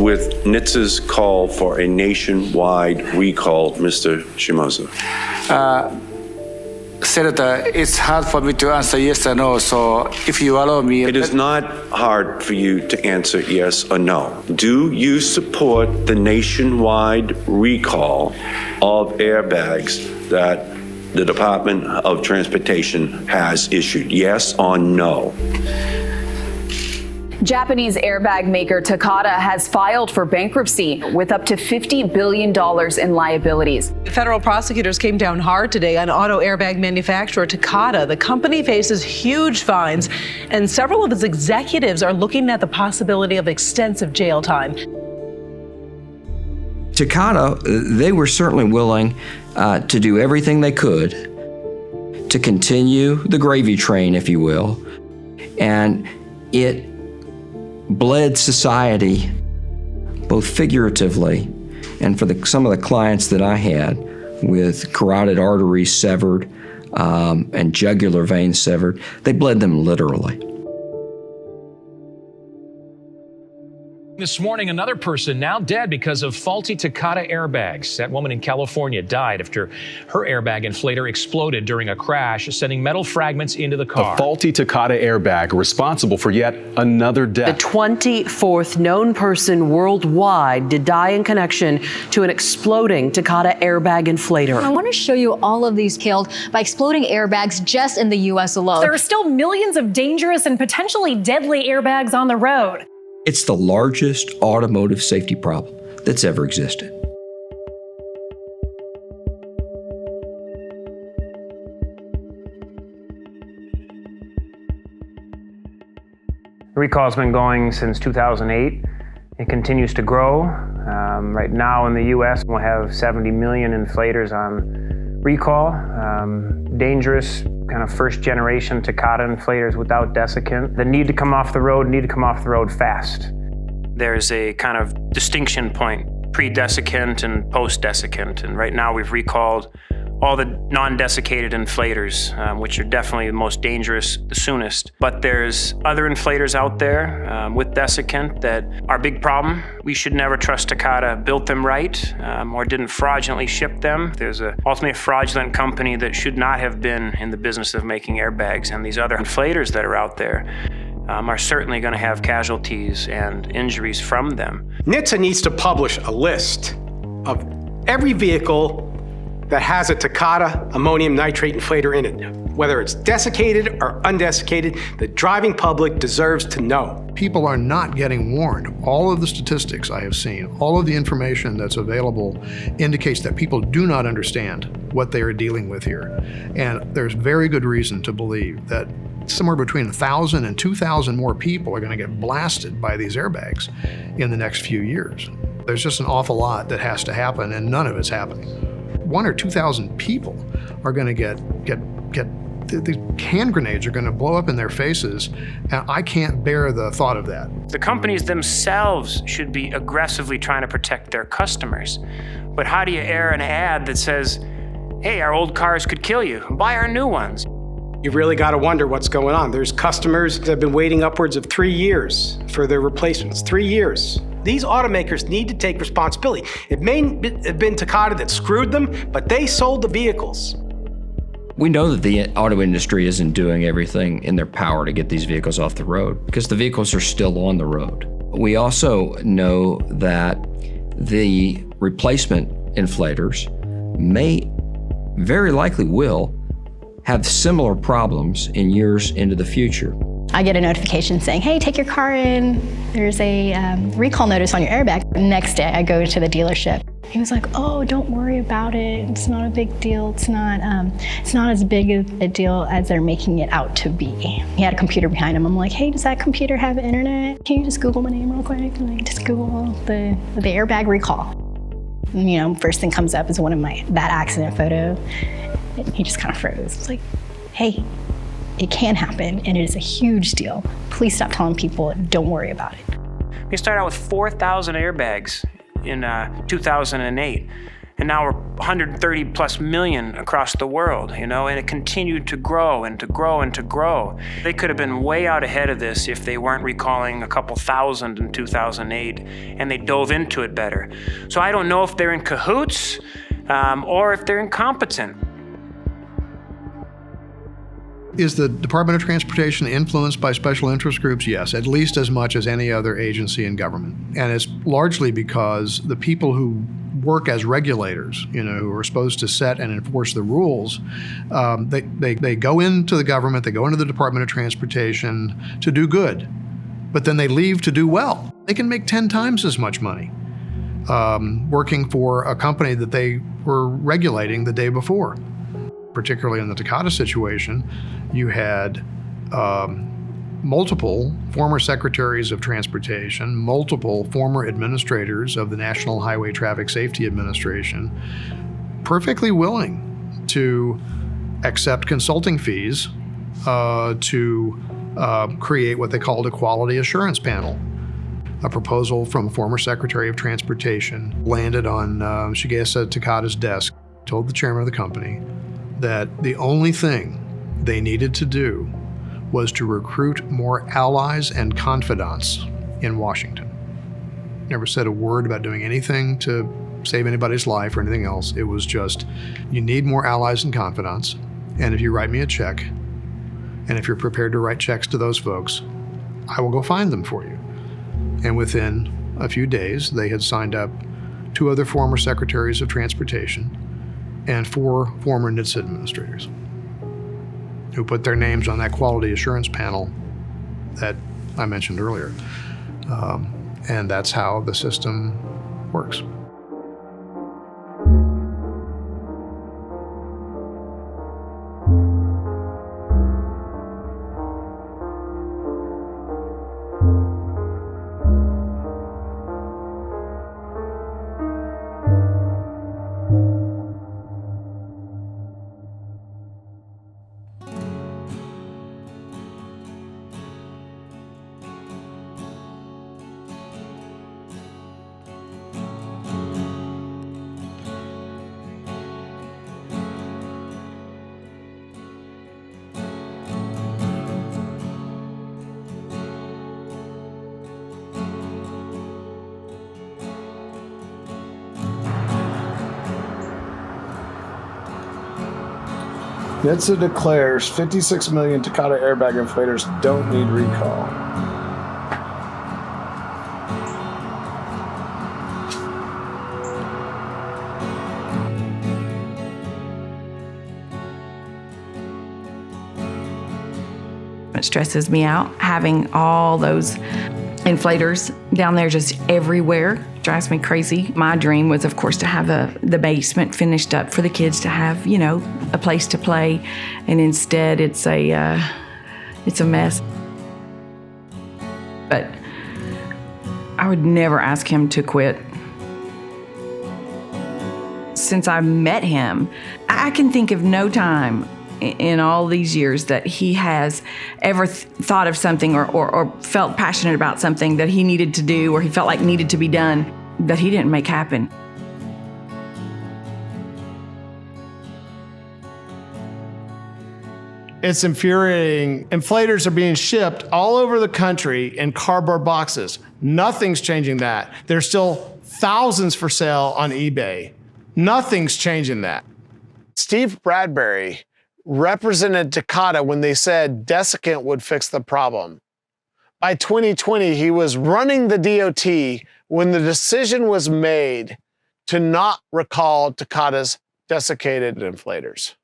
with NHTSA's call for a nationwide recall, Mr. Shimoza? Senator, it's hard for me to answer yes or no, so if you allow me... It is not hard for you to answer yes or no. Do you support the nationwide recall of airbags that the Department of Transportation has issued? Yes or no? Japanese airbag maker Takata has filed for bankruptcy with up to $50 billion in liabilities. Federal prosecutors came down hard today on auto airbag manufacturer Takata. The company faces huge fines, and several of its executives are looking at the possibility of extensive jail time. Takata, they were certainly willing to do everything they could to continue the gravy train, if you will, and it bled society, both figuratively and for some of the clients that I had with carotid arteries severed and jugular veins severed, they bled them literally. This morning, another person now dead because of faulty Takata airbags. That woman in California died after her airbag inflator exploded during a crash, sending metal fragments into the car. A faulty Takata airbag responsible for yet another death. The 24th known person worldwide to die in connection to an exploding Takata airbag inflator. I want to show you all of these killed by exploding airbags just in the U.S. alone. There are still millions of dangerous and potentially deadly airbags on the road. It's the largest automotive safety problem that's ever existed. The recall's been going since 2008. It continues to grow. Right now in the U.S., we'll have 70 million inflators on recall. Dangerous, kind of first-generation Takata inflators without desiccant that need to come off the road fast. There's a kind of distinction point, pre-desiccant and post-desiccant, and right now we've recalled all the non-desiccated inflators, which are definitely the most dangerous, the soonest. But there's other inflators out there with desiccant that are a big problem. We should never trust Takata built them right or didn't fraudulently ship them. There's ultimately a fraudulent company that should not have been in the business of making airbags, and these other inflators that are out there are certainly going to have casualties and injuries from them. NHTSA needs to publish a list of every vehicle that has a Takata ammonium nitrate inflator in it. Whether it's desiccated or undesiccated, the driving public deserves to know. People are not getting warned. All of the statistics I have seen, all of the information that's available indicates that people do not understand what they are dealing with here. And there's very good reason to believe that somewhere between 1,000 and 2,000 more people are going to get blasted by these airbags in the next few years. There's just an awful lot that has to happen, and none of it's happening. 1,000 or 2,000 people are going to get these hand grenades are going to blow up in their faces, and I can't bear the thought of that. The companies themselves should be aggressively trying to protect their customers. But how do you air an ad that says, hey, our old cars could kill you, buy our new ones? You really got to wonder what's going on. There's customers that have been waiting upwards of 3 years for their replacements. 3 years. These automakers need to take responsibility. It may have been Takata that screwed them, but they sold the vehicles. We know that the auto industry isn't doing everything in their power to get these vehicles off the road because the vehicles are still on the road. We also know that the replacement inflators may, very likely will, have similar problems in years into the future. I get a notification saying, hey, take your car in. There's a recall notice on your airbag. Next day, I go to the dealership. He was like, oh, don't worry about it. It's not a big deal. It's not as big a deal as they're making it out to be. He had a computer behind him. I'm like, hey, does that computer have internet? Can you just Google my name real quick? And I just Google the airbag recall. And, you know, first thing comes up is one of that accident photo. And he just kind of froze. It's like, hey, it can happen, and it is a huge deal. Please stop telling people, don't worry about it. We started out with 4,000 airbags in 2008, and now we're 130 plus million across the world, you know, and it continued to grow and to grow and to grow. They could have been way out ahead of this if they weren't recalling a couple thousand in 2008, and they dove into it better. So I don't know if they're in cahoots or if they're incompetent. Is the Department of Transportation influenced by special interest groups? Yes, at least as much as any other agency in government. And it's largely because the people who work as regulators, you know, who are supposed to set and enforce the rules, they go into the government, they go into the Department of Transportation to do good, but then they leave to do well. They can make 10 times as much money working for a company that they were regulating the day before. Particularly in the Takata situation, you had multiple former secretaries of transportation, multiple former administrators of the National Highway Traffic Safety Administration, perfectly willing to accept consulting fees to create what they called a quality assurance panel. A proposal from a former Secretary of Transportation landed on Shigesa Takata's desk, told the chairman of the company that the only thing they needed to do was to recruit more allies and confidants in Washington. Never said a word about doing anything to save anybody's life or anything else. It was just, you need more allies and confidants, and if you write me a check, and if you're prepared to write checks to those folks, I will go find them for you. And within a few days, they had signed up 2 other former secretaries of transportation and 4 former NHTSA administrators who put their names on that quality assurance panel that I mentioned earlier. And that's how the system works. NHTSA declares 56 million Takata airbag inflators don't need recall. It stresses me out having all those inflators down there just everywhere. Drives me crazy. My dream was, of course, to have the basement finished up for the kids to have, you know, a place to play, and instead it's a mess. But I would never ask him to quit. Since I met him, I can think of no time in all these years that he has ever thought of something or felt passionate about something that he needed to do or he felt like needed to be done that he didn't make happen. It's infuriating. Inflators are being shipped all over the country in cardboard boxes. Nothing's changing that. There's still thousands for sale on eBay. Nothing's changing that. Steve Bradbury represented Takata when they said desiccant would fix the problem. By 2020, he was running the DOT when the decision was made to not recall Takata's desiccated inflators.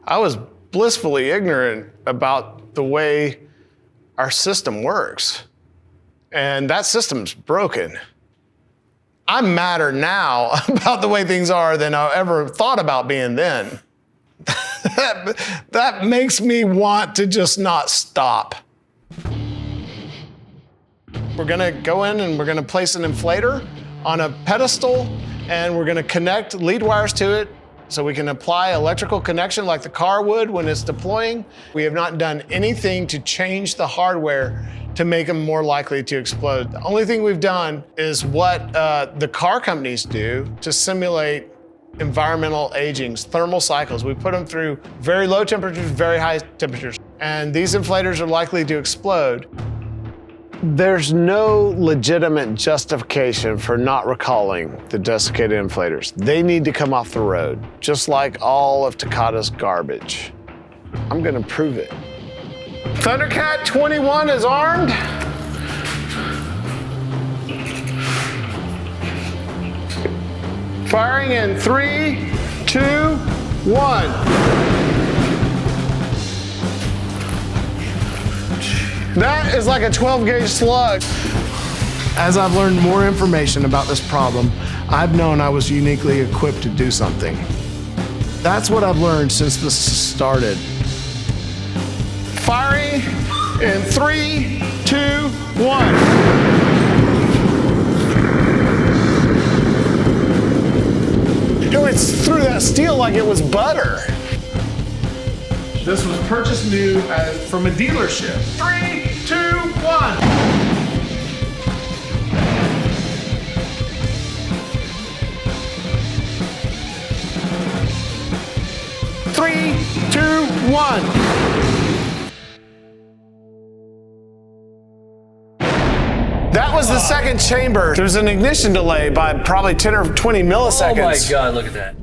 I was blissfully ignorant about the way our system works, and that system's broken. I'm madder now about the way things are than I ever thought about being then. That makes me want to just not stop. We're gonna go in and we're gonna place an inflator on a pedestal, and we're gonna connect lead wires to it so we can apply electrical connection like the car would when it's deploying. We have not done anything to change the hardware to make them more likely to explode. The only thing we've done is what the car companies do to simulate environmental agings, thermal cycles. We put them through very low temperatures, very high temperatures, and these inflators are likely to explode. There's no legitimate justification for not recalling the desiccated inflators. They need to come off the road, just like all of Takata's garbage. I'm gonna prove it. Thundercat 21 is armed. Firing in 3, 2, 1. That is like a 12-gauge slug. As I've learned more information about this problem, I've known I was uniquely equipped to do something. That's what I've learned since this started. Firing in 3, 2, 1. It went through that steel like it was butter. This was purchased new from a dealership. 3, 2, 1. Three, two, one. That was the second chamber. There's an ignition delay by probably 10 or 20 milliseconds. Oh my God, look at that.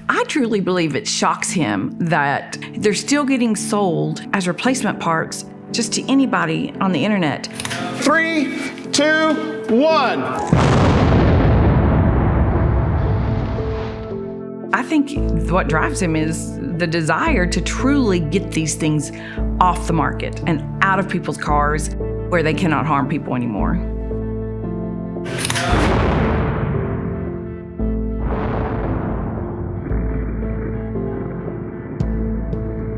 I truly believe it shocks him that they're still getting sold as replacement parts just to anybody on the internet. 3, 2, 1. I think what drives him is the desire to truly get these things off the market and out of people's cars where they cannot harm people anymore.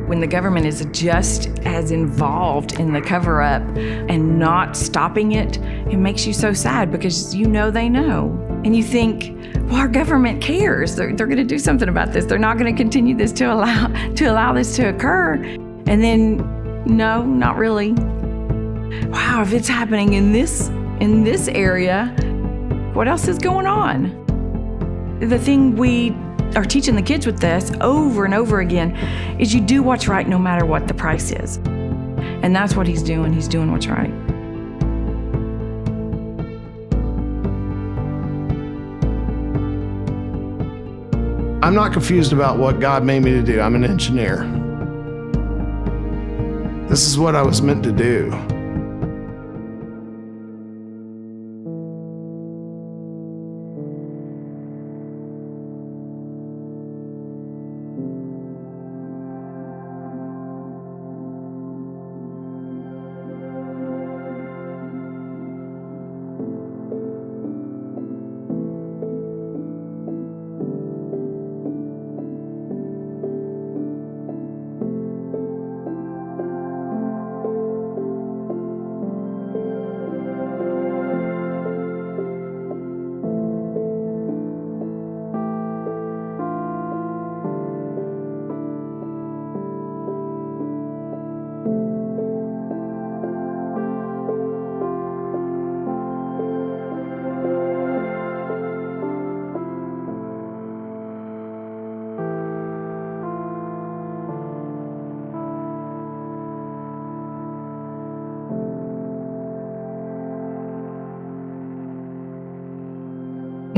When the government is just as involved in the cover-up and not stopping it, it makes you so sad because you know they know. And you think, well, our government cares. They're going to do something about this. They're not going to continue this to allow this to occur. And then, no, not really. Wow, if it's happening in this area, what else is going on? The thing we are teaching the kids with this over and over again is you do what's right no matter what the price is. And that's what he's doing. He's doing what's right. I'm not confused about what God made me to do. I'm an engineer. This is what I was meant to do.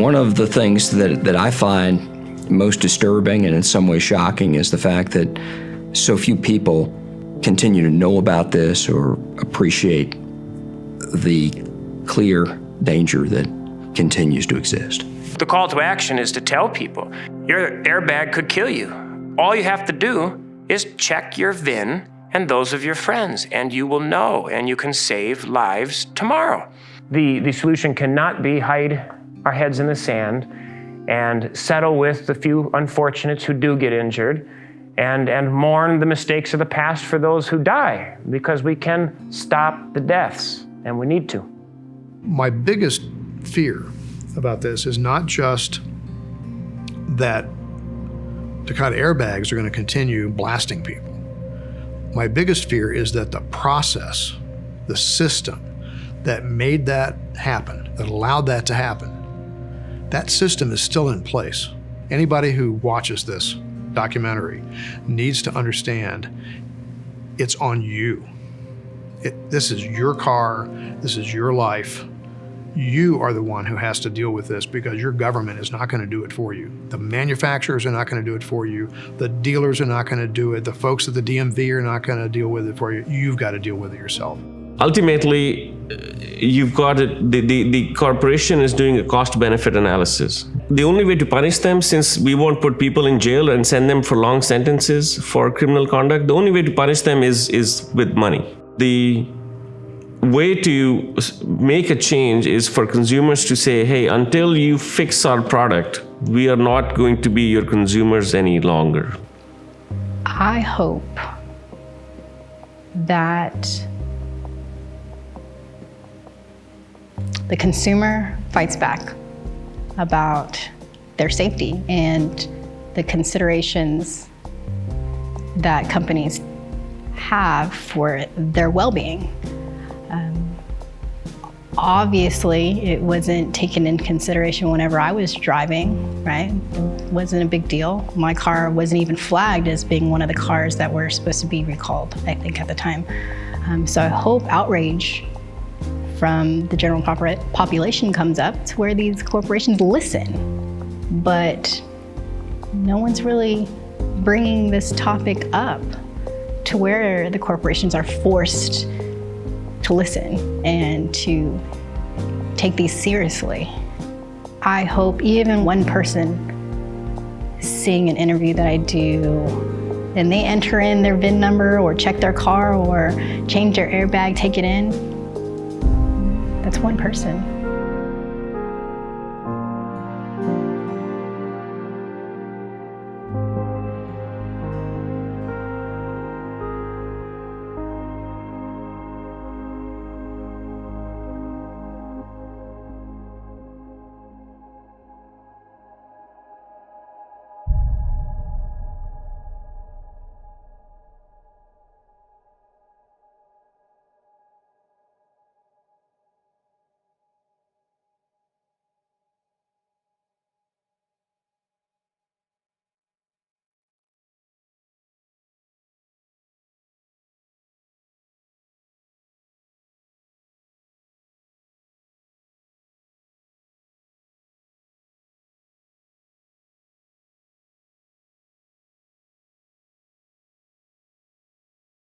One of the things that I find most disturbing and in some ways shocking is the fact that so few people continue to know about this or appreciate the clear danger that continues to exist. The call to action is to tell people, your airbag could kill you. All you have to do is check your VIN and those of your friends, and you will know, and you can save lives tomorrow. The solution cannot be hide our heads in the sand and settle with the few unfortunates who do get injured and mourn the mistakes of the past for those who die, because we can stop the deaths, and we need to. My biggest fear about this is not just that Takata airbags are going to continue blasting people. My biggest fear is that the process, the system that made that happen, that allowed that to happen, that system is still in place. Anybody who watches this documentary needs to understand it's on you. This is your car, this is your life. You are the one who has to deal with this because your government is not going to do it for you. The manufacturers are not going to do it for you. The dealers are not going to do it. The folks at the DMV are not going to deal with it for you. You've got to deal with it yourself. Ultimately, you've got the corporation is doing a cost-benefit analysis. The only way to punish them, since we won't put people in jail and send them for long sentences for criminal conduct, the only way to punish them is with money. The way to make a change is for consumers to say, hey, until you fix our product, we are not going to be your consumers any longer. I hope that the consumer fights back about their safety and the considerations that companies have for their well-being. Obviously, it wasn't taken into consideration whenever I was driving, right? It wasn't a big deal. My car wasn't even flagged as being one of the cars that were supposed to be recalled, I think, at the time. So I hope outrage from the general population comes up to where these corporations listen. But no one's really bringing this topic up to where the corporations are forced to listen and to take these seriously. I hope even one person seeing an interview that I do and they enter in their VIN number or check their car or change their airbag, take it in, that's one person.